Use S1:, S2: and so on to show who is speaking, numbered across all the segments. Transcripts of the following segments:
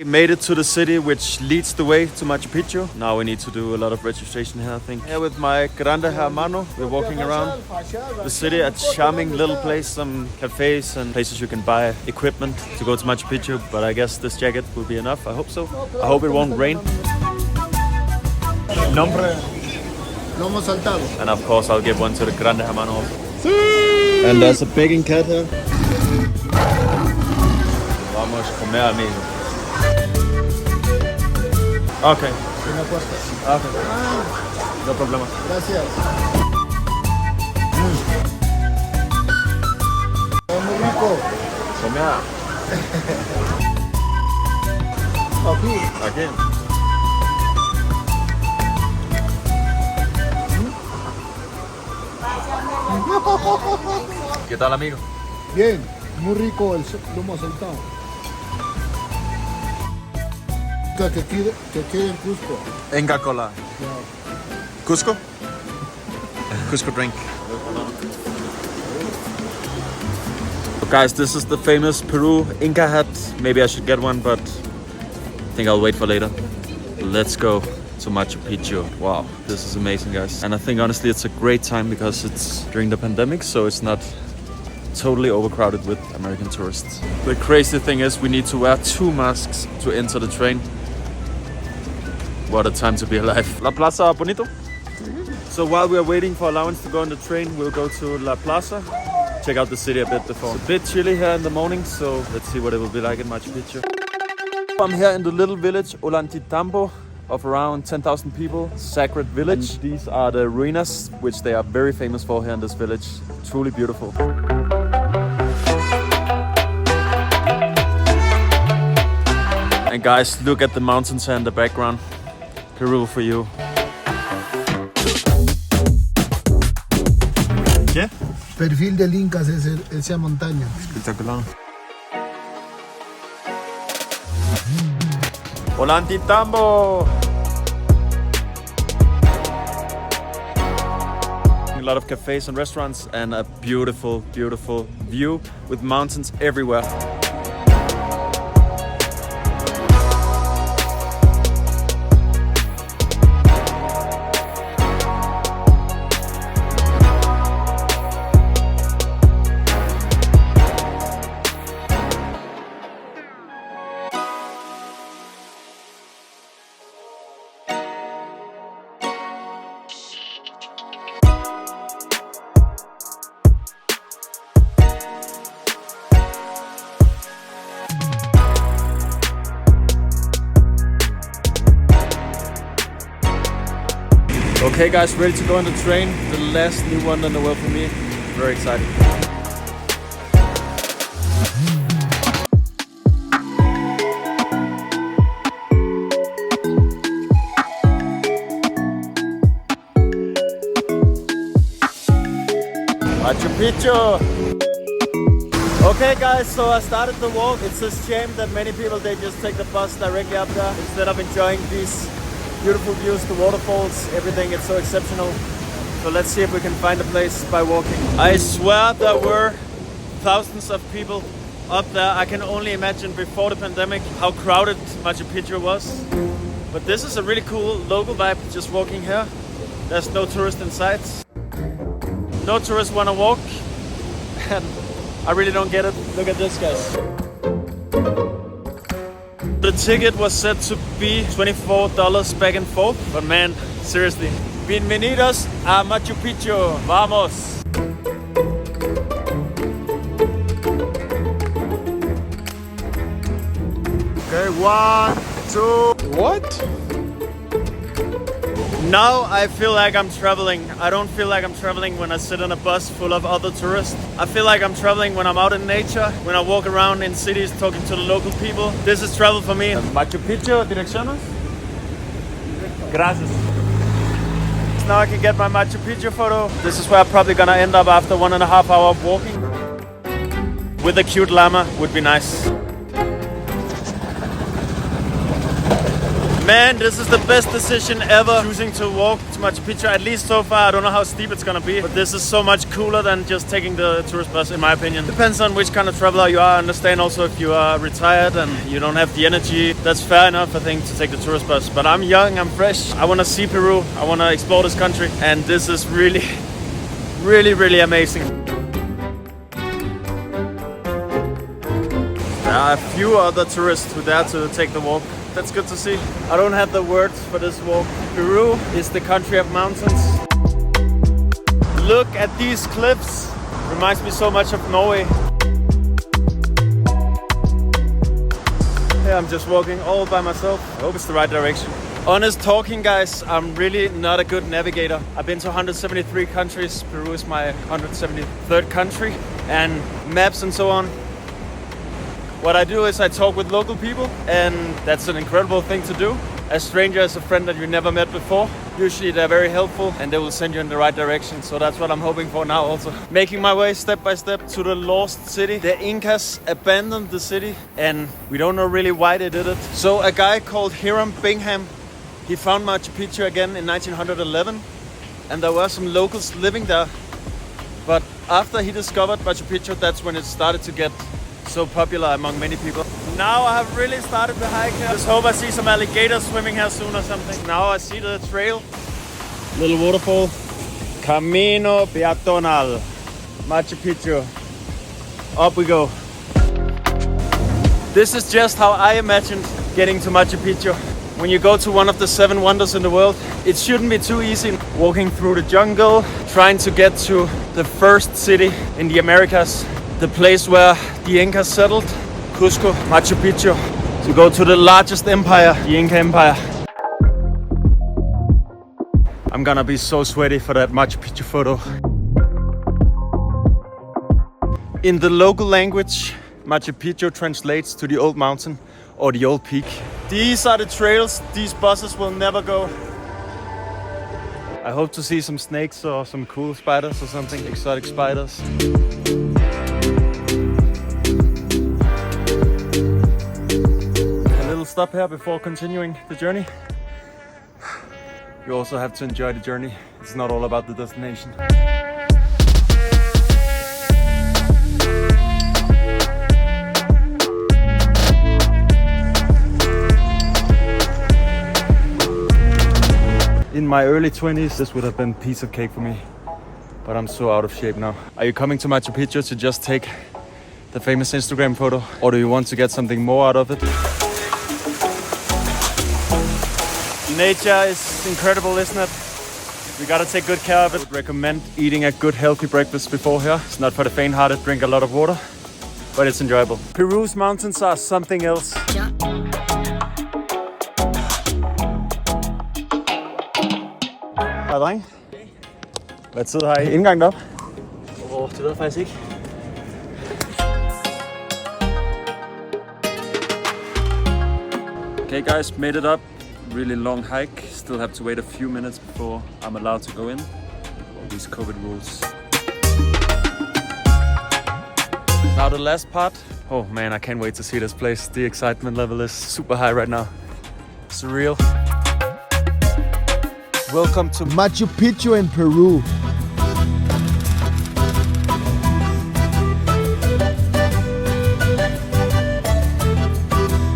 S1: We made it to the city which leads the way to Machu Picchu. Now we need to do a lot of registration here, I think. Here with my grande hermano, we're walking around the city, a charming little place, some cafes and places you can buy equipment to go to Machu Picchu. But I guess this jacket will be enough, I hope so. I hope it won't rain. Nombre?
S2: Lomo saltado.
S1: And of course I'll give one to the grande hermano also. And there's a begging cat here. Vamos a comer, amigo. Okay. Okay. No problema.
S2: Gracias. Muy rico.
S1: Comida.
S2: Aquí.
S1: Aquí. ¿Qué tal, amigo?
S2: Bien, muy rico el lomo saltado. Que quede en Cusco.
S1: Inca Cola. Cusco? Cusco drink. So guys, this is the famous Peru Inca hat. Maybe I should get one, but I think I'll wait for later. Let's go to Machu Picchu. Wow, this is amazing, guys. And I think honestly it's a great time because it's during the pandemic, so it's not totally overcrowded with American tourists. The crazy thing is we need to wear 2 masks to enter the train. What a time to be alive. La Plaza bonito? So while we are waiting for allowance to go on the train, we'll go to La Plaza, check out the city a bit before. It's a bit chilly here in the morning, so let's see what it will be like in Machu Picchu. I'm here in the little village Ollantaytambo of around 10,000 people, sacred village. And these are the ruinas, which they are very famous for here in this village. Truly beautiful. And guys, look at the mountains here in the background. Peru for you. ¿Qué?
S2: Perfil del Incas es esa montaña.
S1: Espectacular. Ollantaytambo! A lot of cafes and restaurants and a beautiful, beautiful view with mountains everywhere. Okay guys, ready to go on the train. The last new one in the world for me. Very excited. Machu Picchu! Okay guys, so I started the walk. It's a shame that many people, they just take the bus directly up there instead of enjoying these beautiful views, the waterfalls, everything. It's so exceptional. So let's see if we can find a place by walking. I swear there were thousands of people up there. I can only imagine before the pandemic how crowded Machu Picchu was. But this is a really cool local vibe, just walking here. There's no tourist in sight. No tourists want to walk. And I really don't get it. Look at this, guys. The ticket was set to be $24 back and forth, but man, seriously. Bienvenidos a Machu Picchu. Vamos! Okay, 1, 2. What? Now I feel like I'm traveling. I don't feel like I'm traveling when I sit on a bus full of other tourists. I feel like I'm traveling when I'm out in nature, when I walk around in cities talking to the local people. This is travel for me. Machu Picchu, direcciones? Gracias. Now I can get my Machu Picchu photo. This is where I'm probably gonna end up after 1.5 hours of walking. With a cute llama would be nice. Man, this is the best decision ever, choosing to walk to Machu Picchu, at least so far. I don't know how steep it's gonna be, but this is so much cooler than just taking the tourist bus, in my opinion. Depends on which kind of traveler you are. I understand also if you are retired and you don't have the energy, that's fair enough, I think, to take the tourist bus. But I'm young, I'm fresh, I wanna see Peru, I wanna explore this country, and this is really, really amazing. There are a few other tourists who dare to take the walk. That's good to see. I don't have the words for this walk. Peru is the country of mountains. Look at these cliffs. Reminds me so much of Norway. Yeah, I'm just walking all by myself. I hope it's the right direction. Honest talking, guys, I'm really not a good navigator. I've been to 173 countries. Peru is my 173rd country. And maps and so on. What I do is I talk with local people, and that's an incredible thing to do. A stranger is a friend that you never met before. Usually they're very helpful and they will send you in the right direction. So that's what I'm hoping for now also. Making my way step by step to the lost city. The Incas abandoned the city and we don't know really why they did it. So a guy called Hiram Bingham, he found Machu Picchu again in 1911. And there were some locals living there. But after he discovered Machu Picchu, that's when it started to get so popular among many people. Now I have really started the hike here. Just hope I see some alligators swimming here soon or something. Now I see the trail. Little waterfall. Camino Peatonal. Machu Picchu. Up we go. This is just how I imagined getting to Machu Picchu. When you go to one of the 7 wonders in the world, it shouldn't be too easy. Walking through the jungle, trying to get to the first city in the Americas. The place where the Incas settled, Cusco, Machu Picchu, to go to the largest empire, the Inca Empire. I'm gonna be so sweaty for that Machu Picchu photo. In the local language, Machu Picchu translates to the old mountain or the old peak. These are the trails these buses will never go. I hope to see some snakes or some cool spiders or something, exotic spiders. Stop here before continuing the journey. You also have to enjoy the journey. It's not all about the destination. In my early 20s, this would have been a piece of cake for me. But I'm so out of shape now. Are you coming to Machu Picchu to just take the famous Instagram photo? Or do you want to get something more out of it? Nature is incredible, isn't it? We gotta take good care of it. I would recommend eating a good healthy breakfast before here. It's not for the faint-hearted, drink a lot of water, but it's enjoyable. Peru's mountains are something else. Hej dreng. Hvad tid har I indgang op?
S3: Det ved jeg faktisk ikke.
S1: Okay guys, made it up. Really long hike. Still have to wait a few minutes before I'm allowed to go in. All these COVID rules. Now the last part. Oh man, I can't wait to see this place. The excitement level is super high right now. Surreal.
S2: Welcome to Machu Picchu in Peru.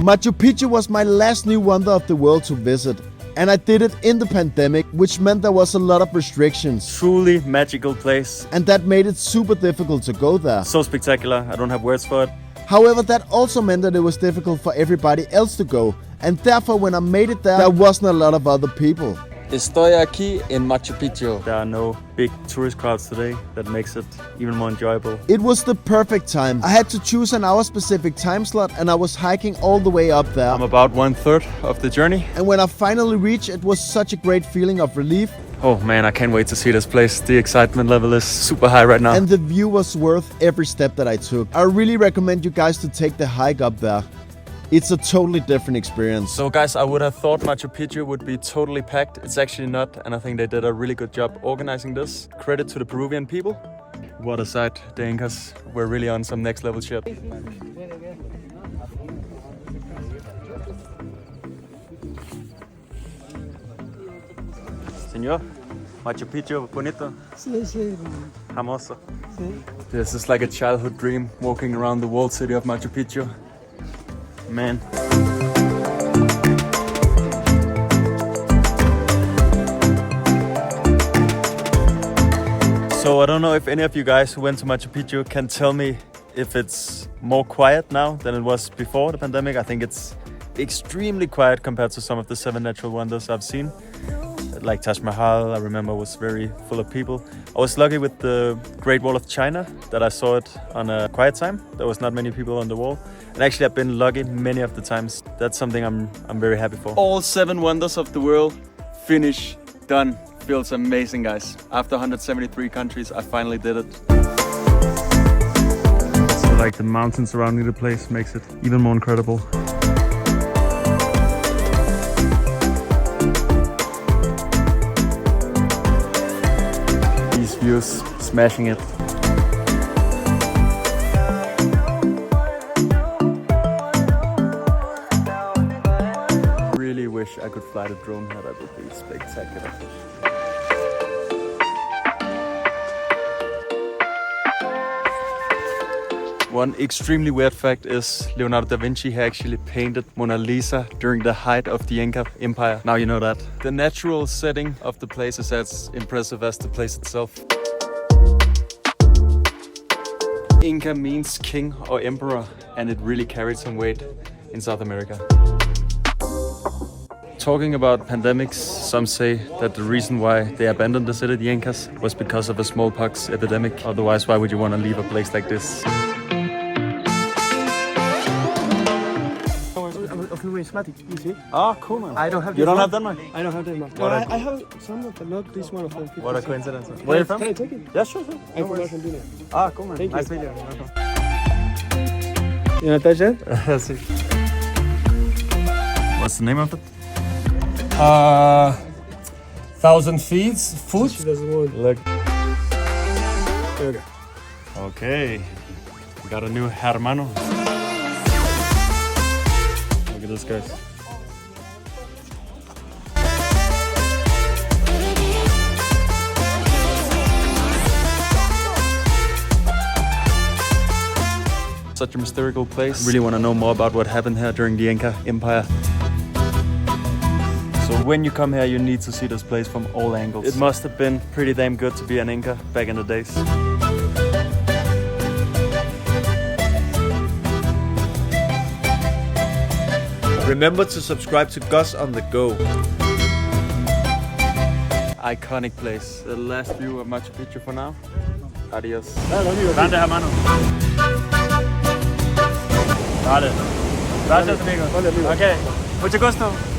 S2: Machu Picchu was my last new wonder of the world to visit. And I did it in the pandemic, which meant there was a lot of restrictions.
S1: Truly magical place.
S2: And that made it super difficult to go there.
S1: So spectacular, I don't have words for it.
S2: However, that also meant that it was difficult for everybody else to go. And therefore, when I made it there wasn't a lot of other people.
S1: Estoy aquí en Machu Picchu. There are no big tourist crowds today. That makes it even more enjoyable.
S2: It was the perfect time. I had to choose an hour-specific time slot and I was hiking all the way up there.
S1: I'm about 1/3 of the journey.
S2: And when I finally reached, it was such a great feeling of relief.
S1: Oh man, I can't wait to see this place. The excitement level is super high right now.
S2: And the view was worth every step that I took. I really recommend you guys to take the hike up there. It's a totally different experience.
S1: So guys, I would have thought Machu Picchu would be totally packed. It's actually not, and I think they did a really good job organizing this. Credit to the Peruvian people. What a sight, the Incas were really on some next level shit. Señor, Machu Picchu, bonito,
S4: Sí, sí.
S1: hermoso.
S4: Sí.
S1: This is like a childhood dream, walking around the walled city of Machu Picchu. Man. So I don't know if any of you guys who went to Machu Picchu can tell me if it's more quiet now than it was before the pandemic. I think it's extremely quiet compared to some of the 7 natural wonders I've seen. Like Taj Mahal, I remember was very full of people. I was lucky with the Great Wall of China that I saw it on a quiet time. There was not many people on the wall. And actually I've been lucky many of the times. That's something I'm very happy for. All 7 wonders of the world, finish, done. Feels amazing, guys. After 173 countries, I finally did it. So like the mountains surrounding the place makes it even more incredible. These views, smashing it. Really wish I could fly the drone here. That would be spectacular. One extremely weird fact is Leonardo da Vinci actually painted Mona Lisa during the height of the Inca Empire. Now you know that. The natural setting of the place is as impressive as the place itself. Inca means king or emperor, and it really carried some weight in South America. Talking about pandemics, some say that the reason why they abandoned the city, the Incas, was because of a smallpox epidemic. Otherwise, why would you want to leave a place like this?
S4: Numismatic, you see?
S1: Ah, cool, man.
S4: I don't have.
S1: You don't
S4: one.
S1: have Denmark?
S4: I don't have Denmark.
S1: What
S4: No,
S1: a-
S4: I have some, but not this one of them.
S1: What a coincidence. Where are you from?
S4: Can I take it?
S1: Yeah, sure.
S4: I'm from Argentina.
S1: Ah, cool, man.
S4: Thank
S1: Nice
S4: you.
S1: meeting you.
S4: You want to touch it?
S1: See. What's the name of it?
S5: 1,000 feet foot.
S4: She doesn't want.
S1: Look.
S4: There we go.
S1: Okay. We got a new hermano. Look at this, guys. Such a mystical place. I really want to know more about what happened here during the Inca Empire. So when you come here, you need to see this place from all angles. It must have been pretty damn good to be an Inca back in the days.
S2: Remember to subscribe to Gus on the Go.
S1: Iconic place. The last view of Machu Picchu for now. Adios.
S5: Grande hermano. Vale. Gracias, amigo.
S4: Vale, amigo.
S5: Okay. Mucho gusto.